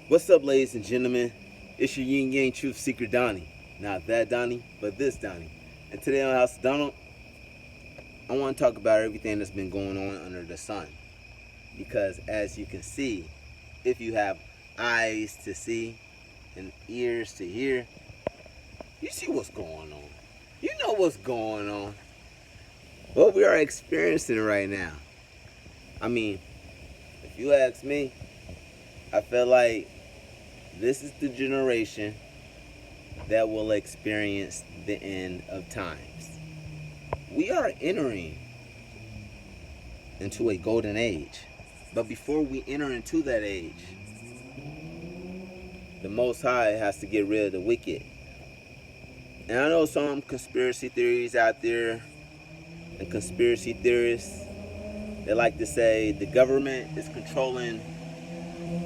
What's up, ladies and gentlemen? It's your yin yang truth seeker Donnie. Not that Donnie, but this Donnie. And today on House of Donald, I want to talk about everything that's been going on under the sun. Because as you can see, if you have eyes to see and ears to hear, you see what's going on. You know what's going on. What we are experiencing right now. I mean, if you ask me, I feel like this is the generation that will experience the end of times. We are entering into a golden age. But before we enter into that age, the Most High has to get rid of the wicked. And I know some conspiracy theories out there and conspiracy theorists, they like to say the government is controlling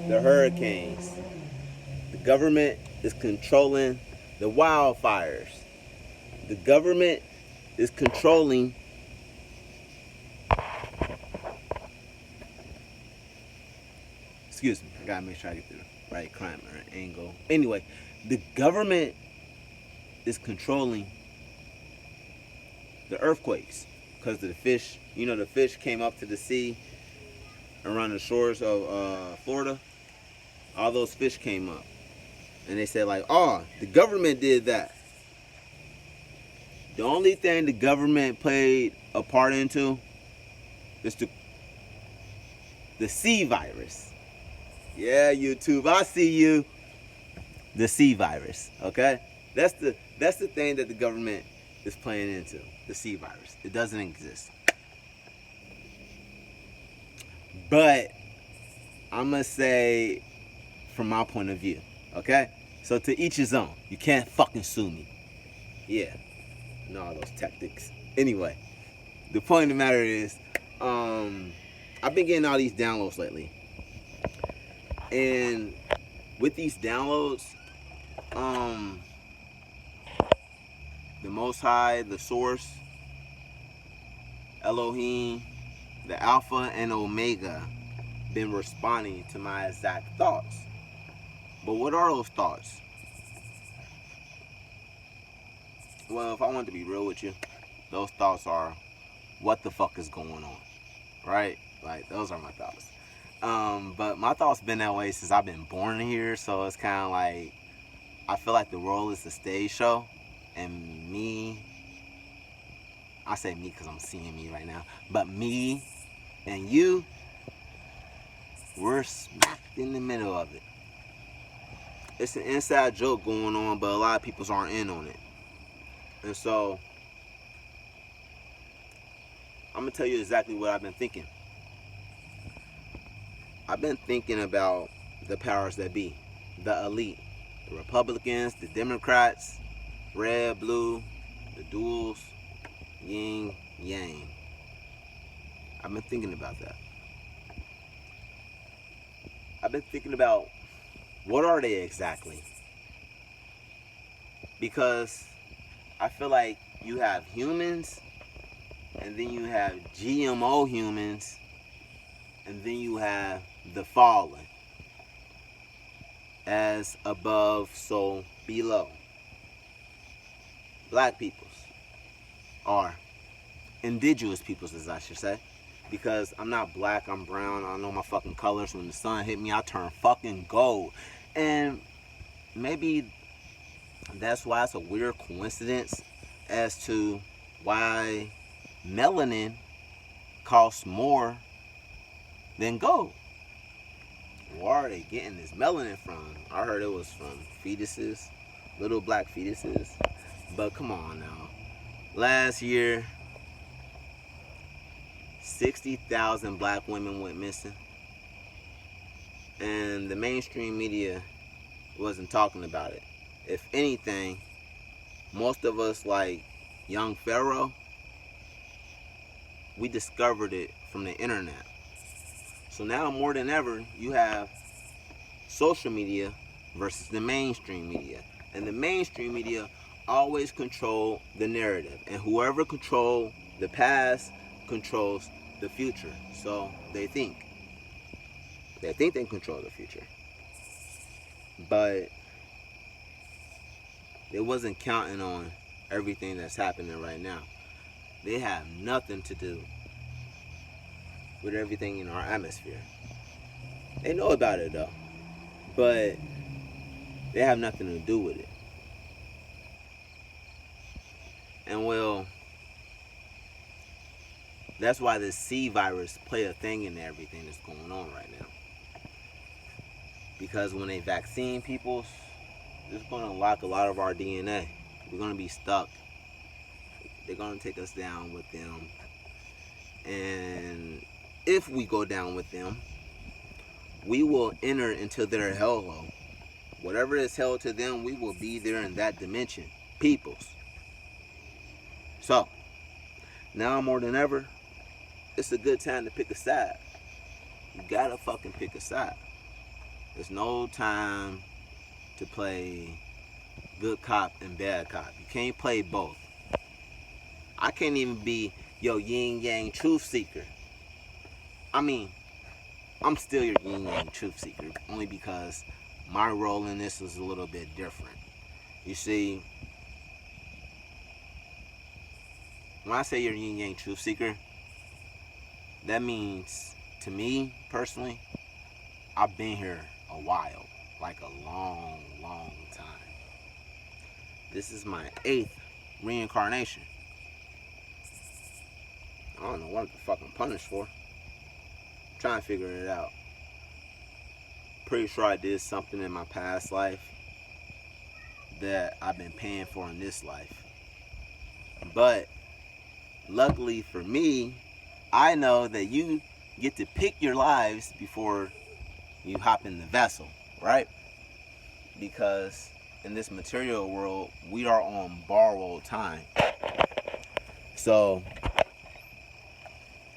the hurricanes. The government is controlling the wildfires. The government is controlling excuse me, I gotta make sure I get the right climate or angle. Anyway, the government is controlling the earthquakes because the fish, the fish came up to the sea around the shores of Florida. All those fish came up. And they said like, oh, the government did that. The only thing the government played a part into is the sea virus. Yeah, YouTube, I see you. The sea virus, okay? That's the thing that the government is playing into, the sea virus. It doesn't exist. But I'm going to say from my point of view, okay? So to each his own. You can't fucking sue me. Yeah. No, all those tactics. Anyway, the point of the matter is, I've been getting all these downloads lately. And with these downloads, the Most High, the Source, Elohim, the Alpha and Omega, been responding to my exact thoughts. But what are those thoughts? Well, if I want to be real with you, those thoughts are, what the fuck is going on? Right? Like, those are my thoughts. But my thoughts been that way since I've been born here, so it's kind of like, I feel like the world is a stage show, and me, I say me because I'm seeing me right now, but me and you, we're smacked in the middle of it. It's an inside joke going on, but a lot of people aren't in on it. And so, I'm going to tell you exactly what I've been thinking. I've been thinking about the powers that be, the elite, the Republicans, the Democrats, red, blue, the duals, yin, yang. I've been thinking about that. I've been thinking about what are they exactly? Because I feel like you have humans, and then you have GMO humans, and then you have the fallen. As above, so below. Black peoples, or indigenous peoples, as I should say. Because I'm not black, I'm brown. I know my fucking colors. When the sun hit me, I turn fucking gold. And maybe that's why it's a weird coincidence as to why melanin costs more than gold. Where are they getting this melanin from? I heard it was from fetuses, little black fetuses. But come on now. Last year, 60,000 black women went missing. And the mainstream media wasn't talking about it. If anything, most of us, like young Pharaoh, we discovered it from the internet. So now more than ever, you have social media versus the mainstream media. And the mainstream media always control the narrative. And whoever controls the past controls the future. So they think they control the future. but they wasn't counting on everything that's happening right now. They have nothing to do with everything in our atmosphere. They know about it though, but they have nothing to do with it. And well, that's why this C virus play a thing in everything that's going on right now. Because when they vaccine people, it's going to lock a lot of our DNA. We're going to be stuck. They're going to take us down with them. And if we go down with them, we will enter into their hellhole. Whatever is hell to them, we will be there in that dimension. Peoples. So, now more than ever, it's a good time to pick a side. You gotta fucking pick a side. There's no time to play good cop and bad cop. You can't play both. I can't even be your yin yang truth seeker. I mean, I'm still your yin yang truth seeker, only because my role in this is a little bit different. You see, when I say you're yin yang truth seeker, that means, to me personally, I've been here a while, like a long, long time. This is my 8th reincarnation. I don't know what the fuck I'm punished for. I'm trying to figure it out. Pretty sure I did something in my past life that I've been paying for in this life. But luckily for me, I know that you get to pick your lives before you hop in the vessel, right? Because in this material world, we are on borrowed time. So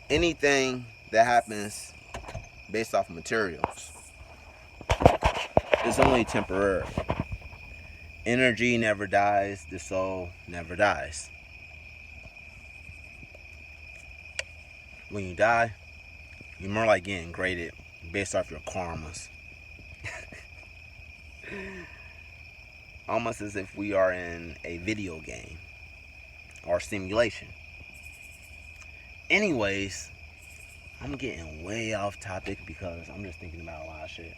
anything that happens based off materials is only temporary. Energy never dies, the soul never dies. When you die, you're more like getting graded based off your karmas. Almost as if we are in a video game or simulation. Anyways, I'm getting way off topic because I'm just thinking about a lot of shit.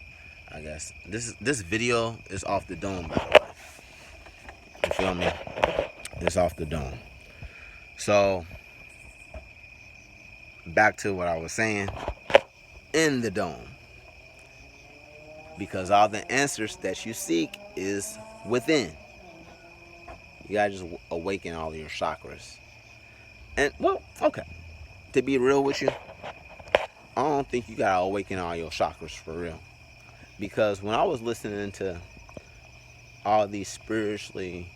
I guess this video is off the dome, by the way. You feel me? It's off the dome. So back to what I was saying. In the dome. Because all the answers that you seek is within. You gotta just awaken all of your chakras. And, well, okay. To be real with you, I don't think you gotta awaken all your chakras for real. Because when I was listening to all these spiritual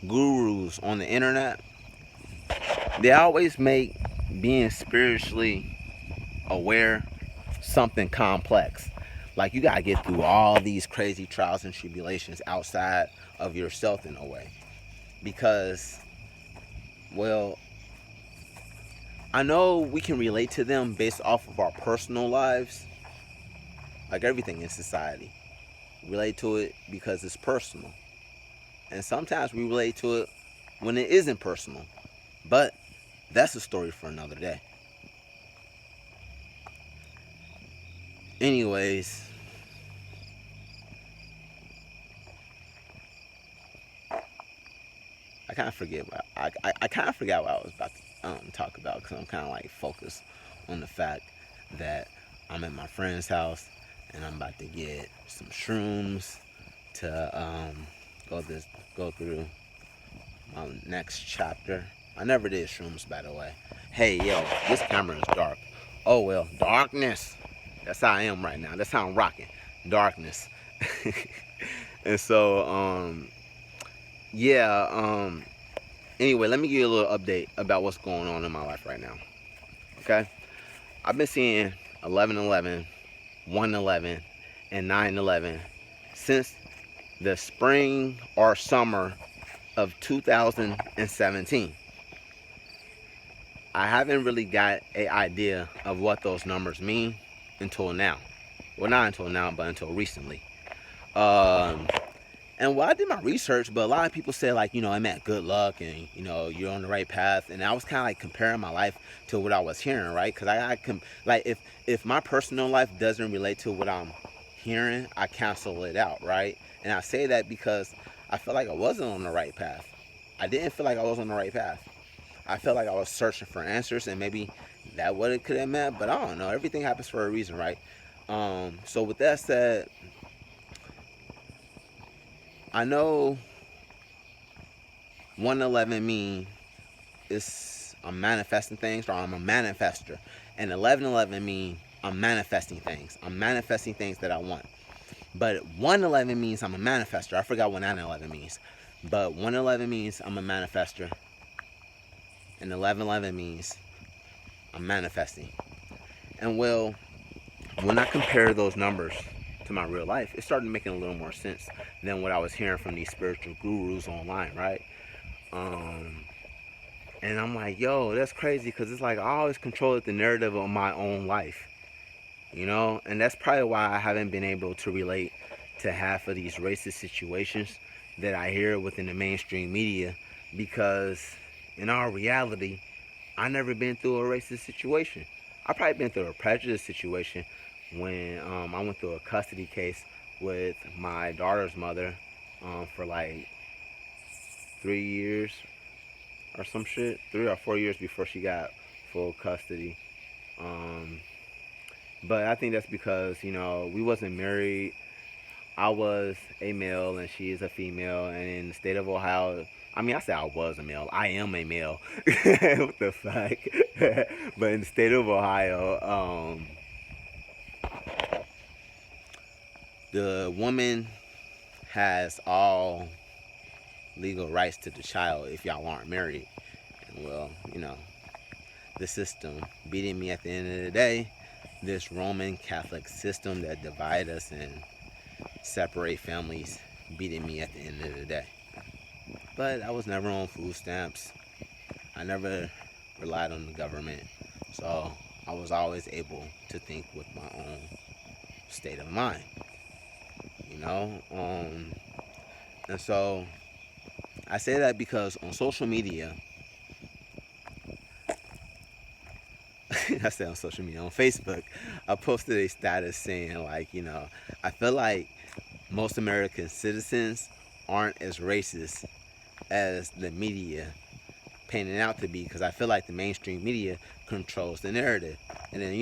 gurus on the internet, they always make being spiritually aware something complex. Like you gotta get through all these crazy trials and tribulations outside of yourself in a way. Because, well, I know we can relate to them based off of our personal lives. Like everything in society. Relate to it because it's personal. And sometimes we relate to it when it isn't personal. But that's a story for another day. Anyways, I kind of forget what I kind of forgot what I was about to talk about, because I'm kind of like focused on the fact that I'm at my friend's house and I'm about to get some shrooms to go through my next chapter. I never did shrooms, by the way. Hey, yo, this camera is dark. Oh well, darkness. That's how I am right now. That's how I'm rocking. Darkness. And so, yeah, anyway, let me give you a little update about what's going on in my life right now. Okay? I've been seeing 11/11, 1/11, and 9/11 since the spring or summer of 2017. I haven't really got an idea of what those numbers mean until now. Well, not until now, but until recently. Um, and well, I did my research, but a lot of people say like, it meant good luck and you're on the right path. And I was kind of like comparing my life to what I was hearing, right? Because like if my personal life doesn't relate to what I'm hearing, I cancel it out, right? And I say that because I felt like I wasn't on the right path. I didn't feel like I was on the right path. I felt like I was searching for answers, and maybe that what it could have meant, but I don't know. Everything happens for a reason, right? So with that said, I know 111 mean it's I'm manifesting things, or I'm a manifester, and 1111 mean I'm manifesting things. I'm manifesting things that I want. But 111 means I'm a manifester. I forgot what 911 means, but 111 means I'm a manifester, and 1111 means I'm manifesting. And well, when I compare those numbers to my real life, it started making a little more sense than what I was hearing from these spiritual gurus online, right? And I'm like, yo, that's crazy, because it's like I always controlled the narrative of my own life, and that's probably why I haven't been able to relate to half of these racist situations that I hear within the mainstream media, because in our reality, I never been through a racist situation. I probably been through a prejudice situation when I went through a custody case with my daughter's mother for like 3 years or some shit, 3 or 4 years before she got full custody. Um, but I think that's because we wasn't married. I was a male and she is a female, and in the state of Ohio, I mean, I said I was a male. I am a male. What the fuck? But in the state of Ohio, the woman has all legal rights to the child if y'all aren't married. And well, the system beating me at the end of the day. This Roman Catholic system that divide us and separate families beating me at the end of the day. But I was never on food stamps. I never relied on the government. So I was always able to think with my own state of mind. And so I say that because on social media, I say on social media, on Facebook, I posted a status saying like, I feel like most American citizens aren't as racist as the media painted out to be, because I feel like the mainstream media controls the narrative. And then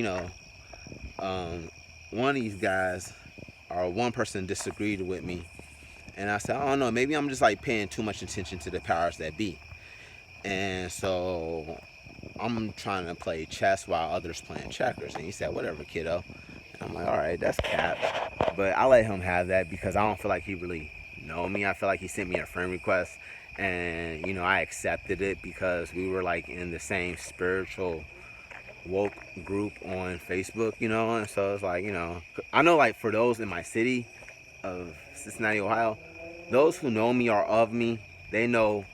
one of these guys, or one person, disagreed with me, and I said, I don't know, maybe I'm just like paying too much attention to the powers that be, and so I'm trying to play chess while others playing checkers. And he said, whatever, kiddo. And I'm like, all right, that's cap. But I let him have that because I don't feel like he really know me. I feel like he sent me a friend request, and I accepted it because we were like in the same spiritual woke group on Facebook, and so it's like, I know, like, for those in my city of Cincinnati, Ohio, those who know me or of me, they know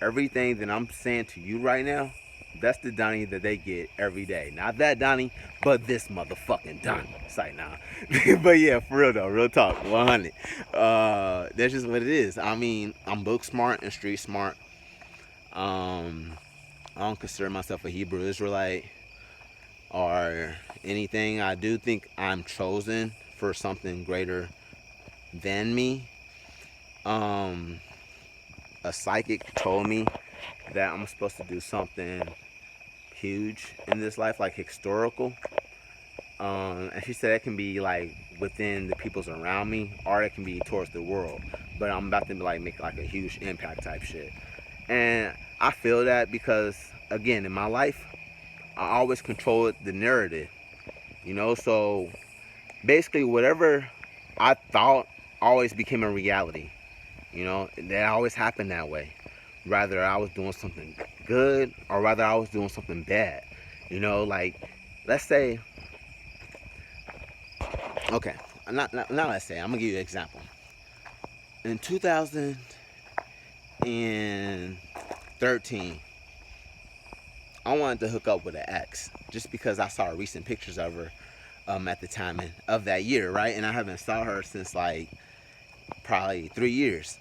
everything that I'm saying to you right now. That's the Donnie that they get every day. Not that Donnie, but this motherfucking Donnie. It's like, nah. But yeah, for real though, real talk, 100. That's just what it is. I mean, I'm book smart and street smart. I don't consider myself a Hebrew Israelite or anything. I do think I'm chosen for something greater than me. A psychic told me that I'm supposed to do something huge in this life, like historical. And she said it can be like within the peoples around me, or it can be towards the world. But I'm about to like make like a huge impact type shit. And I feel that because, again, in my life, I always controlled the narrative. So basically whatever I thought always became a reality. That always happened that way. Rather I was doing something good or rather I was doing something bad. Like, let's say, okay, not let's say, I'm gonna give you an example. In 2013, I wanted to hook up with an ex just because I saw recent pictures of her at the time of that year, right? And I haven't saw her since like probably 3 years.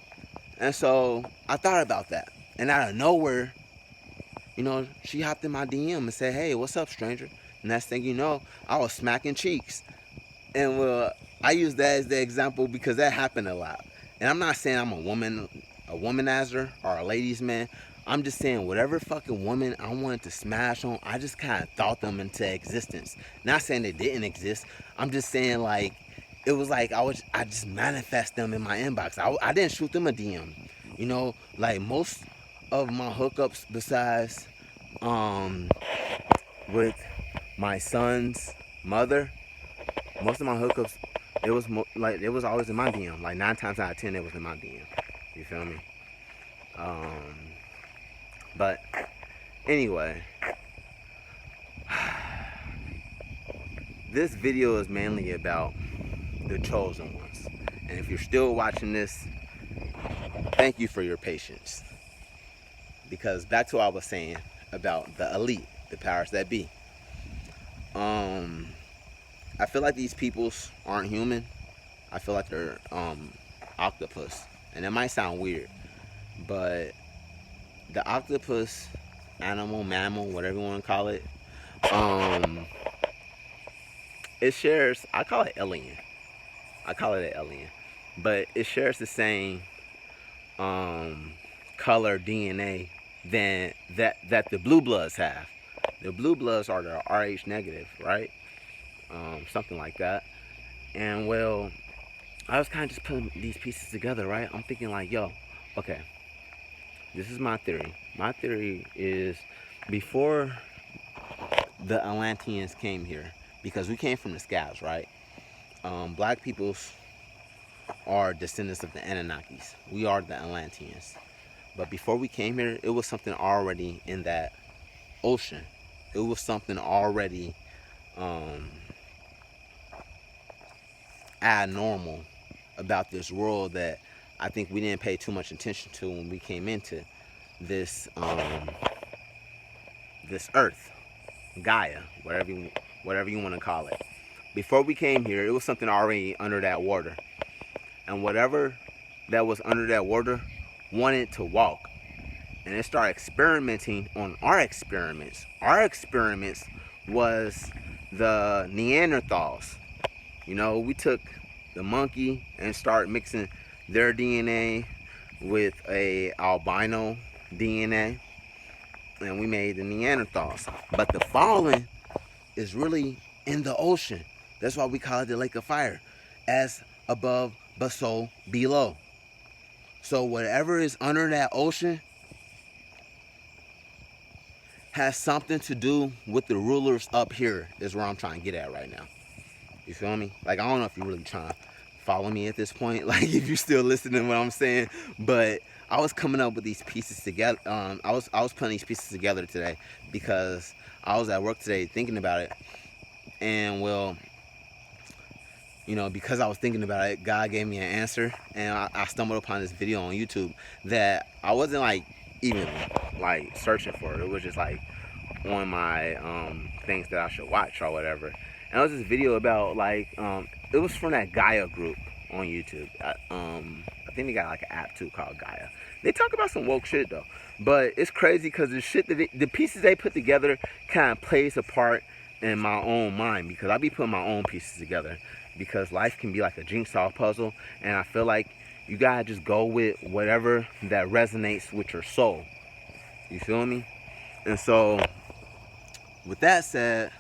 And so I thought about that. And out of nowhere, she hopped in my DM and said, "Hey, what's up, stranger?" Next thing you know, I was smacking cheeks. And I use that as the example because that happened a lot. And I'm not saying I'm a womanizer or a ladies' man. I'm just saying whatever fucking woman I wanted to smash on, I just kind of thought them into existence. Not saying they didn't exist. I'm just saying like it was like I just manifest them in my inbox. I didn't shoot them a DM. Like most of my hookups besides with my son's mother, most of my hookups, it was always in my DM. Like 9 times out of 10, it was in my DM. You feel me? But anyway, this video is mainly about the chosen ones. And if you're still watching this, thank you for your patience. Because back to what I was saying about the elite, the powers that be. I feel like these peoples aren't human. I feel like they're octopus. And it might sound weird, but the octopus, animal, mammal, whatever you want to call it, it shares, I call it alien. I call it an alien. But it shares the same color DNA than that the blue bloods have. The blue bloods are the RH negative, right? Something like that. And well, I was kind of just putting these pieces together, right? I'm thinking like, yo, okay, this is my theory. My theory is before the Atlanteans came here, because we came from the scabs, right? Black peoples are descendants of the Anunnakis. We are the Atlanteans. But before we came here, it was something already in that ocean. It was something already abnormal about this world that I think we didn't pay too much attention to when we came into this this earth, Gaia, whatever you want to call it. Before we came here, it was something already under that water. And whatever that was under that water wanted to walk. And it started experimenting on our experiments. Our experiments was the Neanderthals. We took the monkey and started mixing their DNA with a albino DNA. And we made the Neanderthals. But the fallen is really in the ocean. That's why we call it the lake of fire. As above, but so below. So whatever is under that ocean has something to do with the rulers up here, is where I'm trying to get at right now. You feel me? Like, I don't know if you're really trying to follow me at this point, like if you're still listening to what I'm saying, but I was coming up with these pieces together. I was putting these pieces together today because I was at work today thinking about it. And well, because I was thinking about it, God gave me an answer, and I stumbled upon this video on YouTube that I wasn't like even like searching for. It was just like on my things that I should watch or whatever. And it was this video about like it was from that Gaia group on YouTube. I think they got like an app too called Gaia. They talk about some woke shit though, but it's crazy because the shit that the pieces they put together kind of plays a part in my own mind, because I be putting my own pieces together, because life can be like a jigsaw puzzle, and I feel like you gotta just go with whatever that resonates with your soul. You feel me? And so with that said,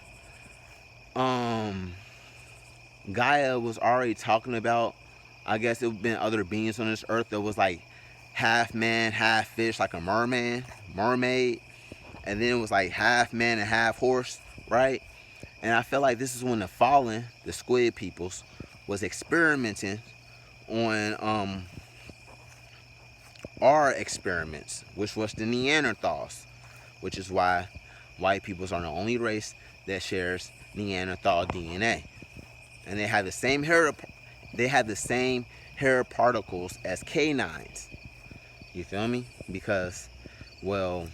Gaia was already talking about, I guess it would have been other beings on this earth that was like half man, half fish, like a mermaid, and then it was like half man and half horse, right? And I feel like this is when the fallen, the squid peoples, was experimenting on our experiments, which was the Neanderthals, which is why white peoples are the only race that shares Neanderthal DNA. And they have the same hair particles as canines. You feel me? Because, well,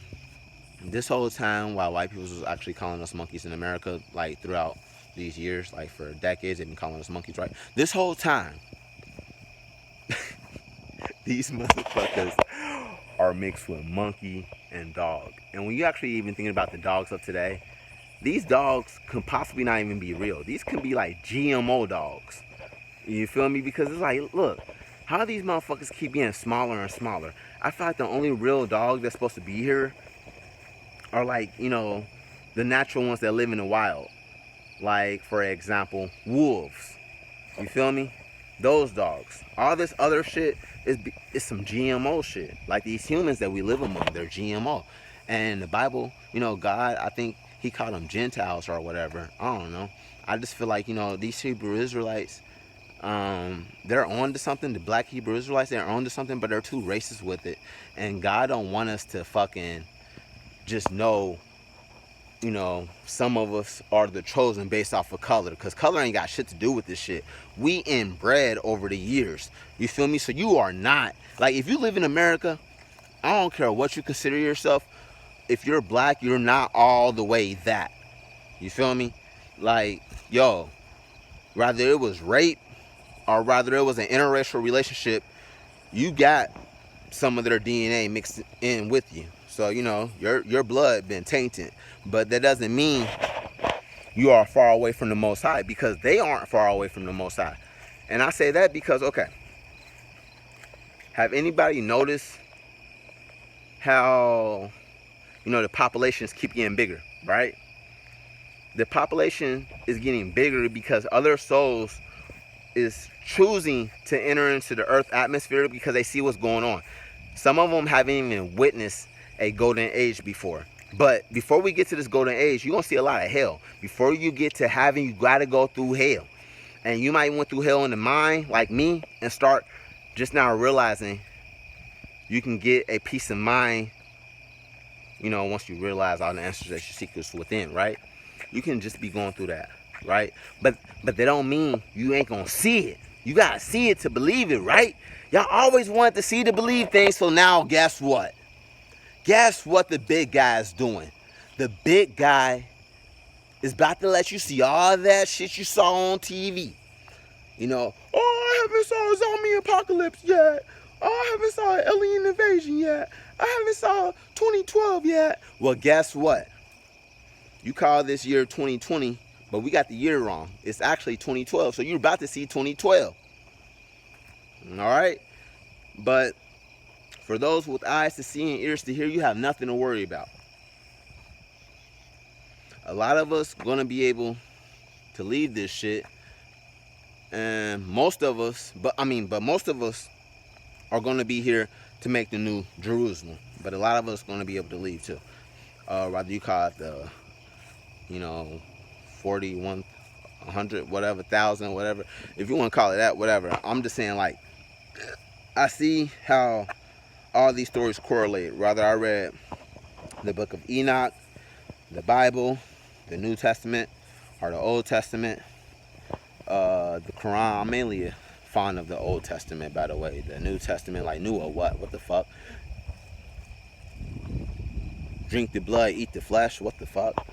this whole time while white people was actually calling us monkeys in America, like throughout these years, like for decades, they've been calling us monkeys, right? This whole time, these motherfuckers are mixed with monkey and dog. And when you actually even thinking about the dogs of today, these dogs could possibly not even be real. These can be like GMO dogs. You feel me? Because it's like, look, how these motherfuckers keep getting smaller and smaller. I feel like the only real dog that's supposed to be here are like, you know, the natural ones that live in the wild. Like, for example, wolves. You feel me? Those dogs. All this other shit is some GMO shit. Like these humans that we live among, they're GMO. And the Bible, you know, God, I think he called them Gentiles or whatever. I don't know. I just feel like, you know, these Hebrew Israelites, they're on to something. The black Hebrew Israelites, they're on to something, but they're too racist with it. And God don't want us to fucking just know, you know, some of us are the chosen based off of color, because color ain't got shit to do with this shit. We inbred over the years. You feel me? So you are not, like, if you live in America, I don't care what you consider yourself. If you're black, you're not all the way that. You feel me? Like, yo, rather it was rape or rather it was an interracial relationship, you got some of their DNA mixed in with you. So, you know, your blood been tainted. But that doesn't mean you are far away from the Most High, because they aren't far away from the Most High. And I say that because, okay, have anybody noticed how, you know, the populations keep getting bigger, right? The population is getting bigger because other souls is choosing to enter into the earth atmosphere because they see what's going on. Some of them haven't even witnessed a golden age before. But before we get to this golden age, you're going to see a lot of hell. Before you get to heaven, you got to go through hell. And you might went through hell in the mind, like me, and start just now realizing you can get a peace of mind, you know, once you realize all the answers that you seek is within, right? You can just be going through that, right? But that don't mean you ain't going to see it. You got to see it to believe it, right? Y'all always wanted to see to believe things, so now guess what? Guess what the big guy is doing? The big guy is about to let you see all that shit you saw on TV. You know, oh, I haven't saw a zombie apocalypse yet. Oh, I haven't saw an alien invasion yet. I haven't saw 2012 yet. Well, guess what? You call this year 2020, but we got the year wrong. It's actually 2012, so you're about to see 2012. All right? But for those with eyes to see and ears to hear, you have nothing to worry about. A lot of us gonna be able to leave this shit, and most of us, but most of us are gonna be here to make the new Jerusalem. But a lot of us gonna be able to leave too. Rather you call it the, you know, 40, 100, whatever, 1,000, whatever. If you want to call it that, whatever. I'm just saying, like, I see how all these stories correlate. Rather I read the book of Enoch, the Bible, the New Testament, or the Old Testament, the Quran. I'm mainly fond of the Old Testament, by the way. The New Testament, like, new or what? What the fuck? Drink the blood, eat the flesh. What the fuck?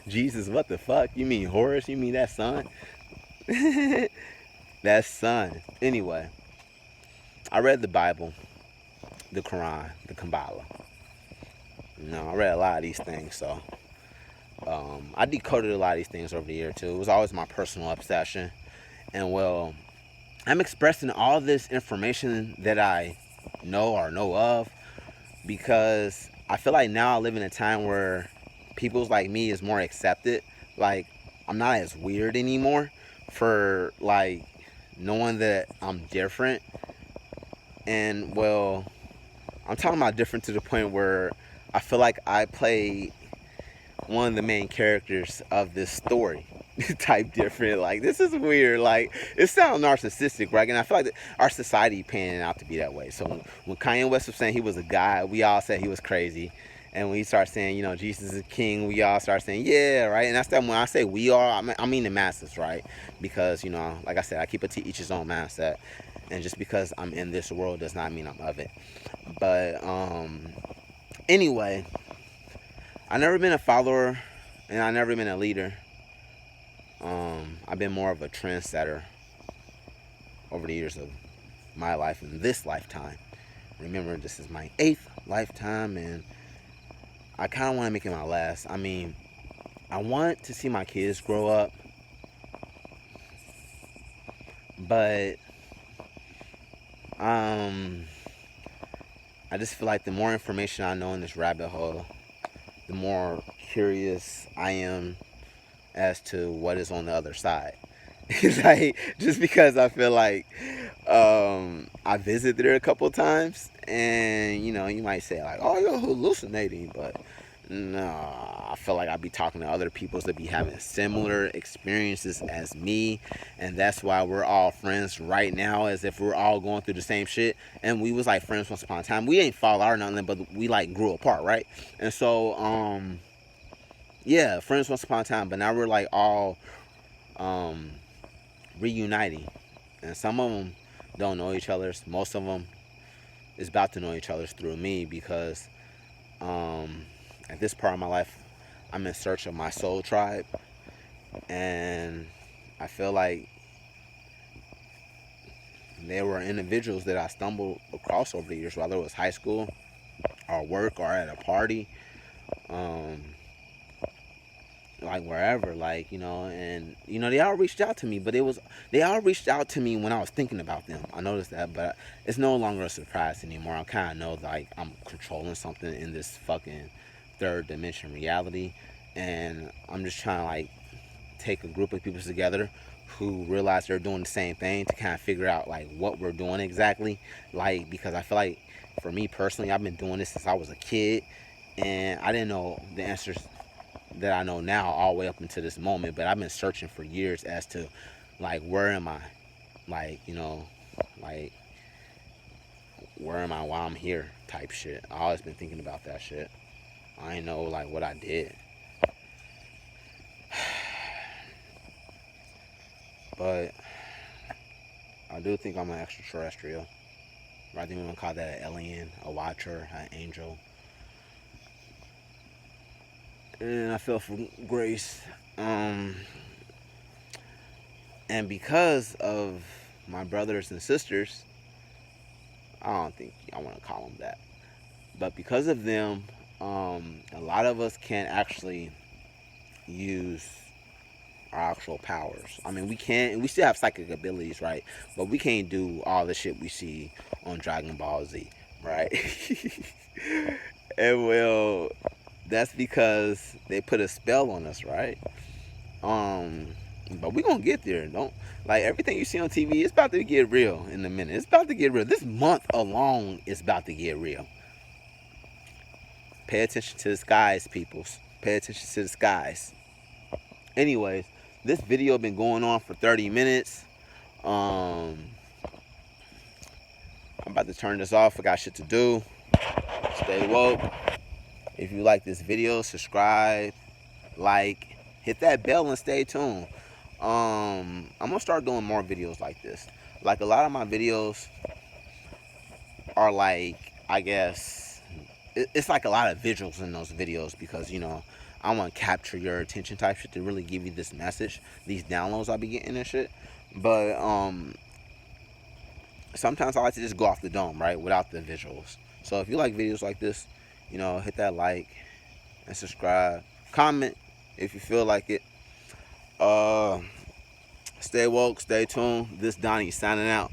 Jesus, what the fuck? You mean Horus? You mean that son? That son. Anyway, I read the Bible, the Quran, the Kabbalah. You know, I read a lot of these things, so I decoded a lot of these things over the year too. It was always my personal obsession. And well, I'm expressing all this information that I know or know of because I feel like now I live in a time where people's like me is more accepted. Like, I'm not as weird anymore for, like, knowing that I'm different. And, well, I'm talking about different to the point where I feel like I play one of the main characters of this story. Type different. Like, this is weird. Like, it sounds narcissistic, right? And I feel like our society panning out to be that way. So when Kanye West was saying he was a god, we all said he was crazy. And when he starts saying, you know, Jesus is king, we all start saying, yeah, right? And that's that when I say we all, I mean the masses, right? Because, you know, like I said, I keep it to each his own mindset. And just because I'm in this world does not mean I'm of it. But anyway, I've never been a follower and I've never been a leader I've been more of a trendsetter over the years of my life in this lifetime. Remember, this is my 8th lifetime, and I kind of want to make it my last. I mean, I want to see my kids grow up, but I just feel like the more information I know in this rabbit hole, the more curious I am as to what is on the other side. Like, just because I feel like I visited there a couple times, and you might say like, oh, you're hallucinating, but no, I feel like I'd be talking to other people that be having similar experiences as me, and that's why we're all friends right now, as if we're all going through the same shit. And we was like friends once upon a time. We ain't fall out or nothing, but we like grew apart, right? And so yeah, friends once upon a time, but now we're like all reuniting, and some of them don't know each other. Most of them is about to know each other through me, because at this part of my life, I'm in search of my soul tribe, and I feel like there were individuals that I stumbled across over the years, whether it was high school or work or at a party, like wherever, like, and they all reached out to me, but they all reached out to me when I was thinking about them. I noticed that, but it's no longer a surprise anymore. I kind of know, like, I'm controlling something in this fucking third dimension reality, and I'm just trying to, like, take a group of people together who realize they're doing the same thing to kind of figure out, like, what we're doing exactly. Like, because I feel like, for me personally, I've been doing this since I was a kid, and I didn't know the answers that I know now all the way up until this moment, but I've been searching for years as to, like, where am I? Like, like, where am I while I'm here type shit. I always been thinking about that shit. I ain't know, like, what I did. But I do think I'm an extraterrestrial. I think we want to call that an alien, a watcher, an angel. And I fell for grace. And because of my brothers and sisters, I don't think I want to call them that, but because of them, a lot of us can't actually use our actual powers. I mean, we still have psychic abilities, right? But we can't do all the shit we see on Dragon Ball Z, right? And well, that's because they put a spell on us, right? But we gonna get there. Don't, like, everything you see on TV, it's about to get real in a minute. It's about to get real. This month alone is about to get real. Pay attention to the skies, peoples. Pay attention to the skies. Anyways, this video been going on for 30 minutes. I'm about to turn this off. I got shit to do. Stay woke. If you like this video, subscribe, like, hit that bell, and stay tuned. I'm gonna start doing more videos like this. Like, a lot of my videos are, like, I guess it's like a lot of visuals in those videos, because I want to capture your attention type shit, to really give you this message, these downloads I be getting and shit. But sometimes I like to just go off the dome, right, without the visuals. So if you like videos like this, hit that like and subscribe. Comment if you feel like it. Stay woke, stay tuned. ThisDonnie signing out.